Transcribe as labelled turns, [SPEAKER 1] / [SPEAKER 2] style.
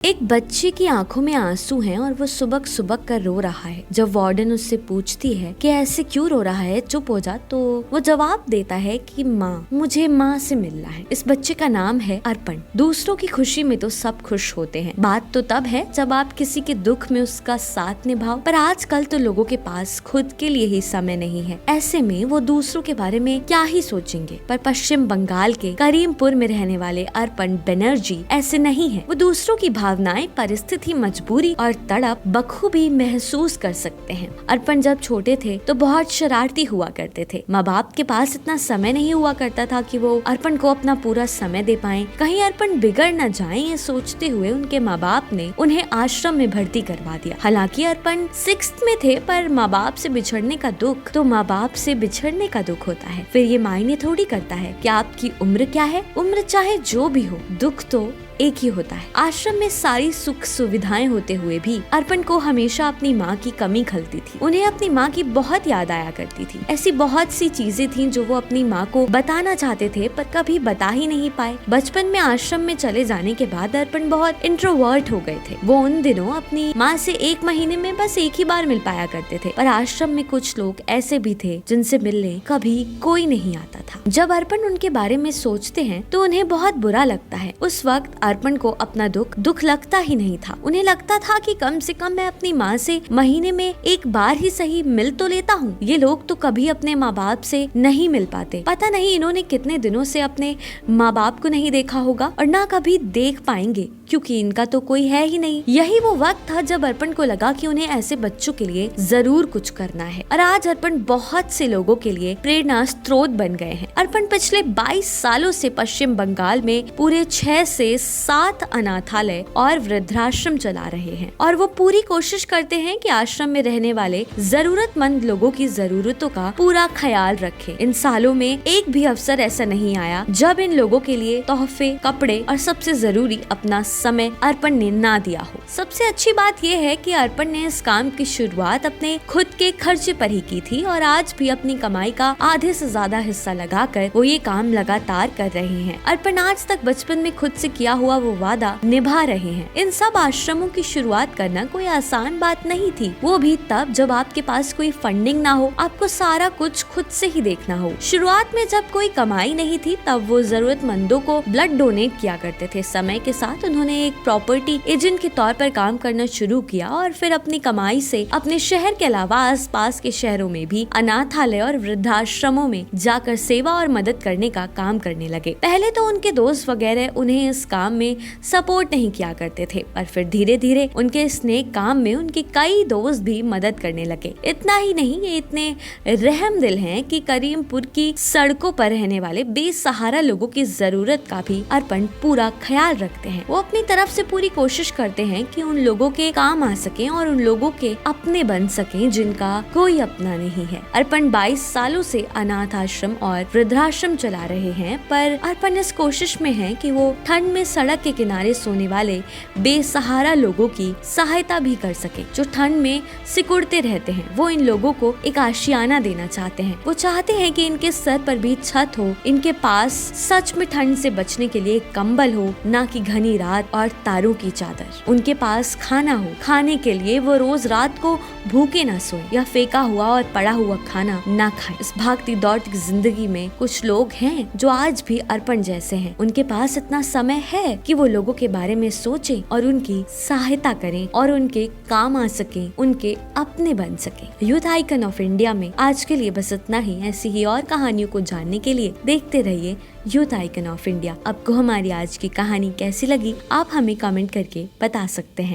[SPEAKER 1] एक बच्चे की आंखों में आंसू हैं और वो सुबक सुबक कर रो रहा है। जब वार्डन उससे पूछती है कि ऐसे क्यों रो रहा है, चुप हो जा, तो वो जवाब देता है कि माँ, मुझे माँ से मिलना है। इस बच्चे का नाम है अर्पण। दूसरों की खुशी में तो सब खुश होते हैं, बात तो तब है जब आप किसी के दुख में उसका साथ निभाओ। पर आजकल तो लोगों के पास खुद के लिए ही समय नहीं है, ऐसे में वो दूसरों के बारे में क्या ही सोचेंगे। पर पश्चिम बंगाल के करीमपुर में रहने वाले अर्पण बनर्जी ऐसे नहीं है। वो दूसरों की भावनाएं, परिस्थिति, मजबूरी और तड़प बखूबी महसूस कर सकते हैं। अर्पण जब छोटे थे तो बहुत शरारती हुआ करते थे। माँ बाप के पास इतना समय नहीं हुआ करता था कि वो अर्पण को अपना पूरा समय दे पाएं। कहीं अर्पण बिगड़ न जाए, ये सोचते हुए उनके माँ बाप ने उन्हें आश्रम में भर्ती करवा दिया। हालांकि अर्पण 6th में थे, पर माँ बाप से बिछड़ने का दुख तो माँ बाप से बिछड़ने का दुख होता है। फिर ये मायने थोड़ी करता है कि आपकी उम्र क्या है। उम्र चाहे जो भी हो, दुख तो एक ही होता है। आश्रम में सारी सुख सुविधाएं होते हुए भी अर्पण को हमेशा अपनी माँ की कमी खलती थी। उन्हें अपनी माँ की बहुत याद आया करती थी। ऐसी बहुत सी चीजें थीं जो वो अपनी माँ को बताना चाहते थे, पर कभी बता ही नहीं पाए। बचपन में आश्रम में चले जाने के बाद अर्पण बहुत इंट्रोवर्ट हो गए थे। वो उन दिनों अपनी माँ से 1 महीने में बस एक ही बार मिल पाया करते थे। पर आश्रम में कुछ लोग ऐसे भी थे जिनसे मिलने कभी कोई नहीं आता था। जब अर्पण उनके बारे में सोचते हैं तो उन्हें बहुत बुरा लगता है। उस वक्त अर्पण को अपना दुख लगता ही नहीं था। उन्हें लगता था कि कम से कम मैं अपनी माँ से महीने में एक बार ही सही मिल तो लेता हूँ। ये लोग तो कभी अपने माँ बाप से नहीं मिल पाते। पता नहीं इन्होंने कितने दिनों से अपने माँ बाप को नहीं देखा होगा और ना कभी देख पाएंगे, क्योंकि इनका तो कोई है ही नहीं। यही वो वक्त था जब अर्पण को लगा कि उन्हें ऐसे बच्चों के लिए जरूर कुछ करना है। और आज अर्पण बहुत से लोगों के लिए प्रेरणा स्रोत बन गए हैं। अर्पण पिछले 22 सालों से पश्चिम बंगाल में पूरे 6 से 7 अनाथालय और वृद्धाश्रम चला रहे हैं और वो पूरी कोशिश करते हैं कि आश्रम में रहने वाले जरूरतमंद लोगों की जरूरतों का पूरा ख्याल रखें। इन सालों में एक भी अवसर ऐसा नहीं आया जब इन लोगों के लिए तोहफे, कपड़े और सबसे जरूरी अपना समय अर्पण ने ना दिया हो। सबसे अच्छी बात यह है कि अर्पण ने इस काम की शुरुआत अपने खुद के खर्चे पर ही की थी और आज भी अपनी कमाई का आधे से ज्यादा हिस्सा लगाकर वो ये काम लगातार कर रहे हैं। अर्पण आज तक बचपन में खुद से किया हुआ वो वादा निभा रहे हैं। इन सब आश्रमों की शुरुआत करना कोई आसान बात नहीं थी, वो भी तब जब आपके पास कोई फंडिंग ना हो, आपको सारा कुछ खुद से ही देखना हो। शुरुआत में जब कोई कमाई नहीं थी तब वो जरूरतमंदों को ब्लड डोनेट किया करते थे। समय के साथ उन्होंने एक प्रॉपर्टी एजेंट के तौर पर काम करना शुरू किया और फिर अपनी कमाई से अपने शहर के अलावा आसपास के शहरों में भी अनाथालय और वृद्धाश्रमों में जाकर सेवा और मदद करने का काम करने लगे। पहले तो उनके दोस्त वगैरह उन्हें इस काम में सपोर्ट नहीं किया करते थे, पर फिर धीरे धीरे उनके इस नेक काम में उनके कई दोस्त भी मदद करने लगे। इतना ही नहीं, ये इतने रहम दिल हैं कि करीमपुर की सड़कों पर रहने वाले बेसहारा लोगों की जरूरत का भी अर्पण पूरा ख्याल रखते हैं। वो अपनी तरफ से पूरी कोशिश करते हैं कि उन लोगों के काम आ सके और उन लोगों के अपने बन सके जिनका कोई अपना नहीं है। अर्पण 22 सालों से अनाथ आश्रम और वृद्धाश्रम चला रहे हैं, पर अर्पण इस कोशिश में है कि वो ठंड में सड़क के किनारे सोने वाले बेसहारा लोगों की सहायता भी कर सके, जो ठंड में सिकुड़ते रहते हैं। वो इन लोगों को एक आशियाना देना चाहते हैं। वो चाहते हैं कि इनके सर पर भी छत हो, इनके पास सच में ठंड से बचने के लिए कंबल हो, ना कि घनी रात और तारों की चादर। उनके पास खाना हो, खाने के लिए वो रोज रात को भूखे ना सोए या फेंका हुआ और पड़ा हुआ खाना ना खाए। इस भागती दौड़ती जिंदगी में कुछ लोग हैं जो आज भी अर्पण जैसे हैं। उनके पास इतना समय है कि वो लोगों के बारे में सोचें और उनकी सहायता करें और उनके काम आ सके, उनके अपने बन सके। यूथ आइकन ऑफ इंडिया में आज के लिए बस इतना ही। ऐसी ही और कहानियों को जानने के लिए देखते रहिए यूथ आइकन ऑफ इंडिया। आपको हमारी आज की कहानी कैसी लगी, आप हमें कमेंट करके बता सकते हैं।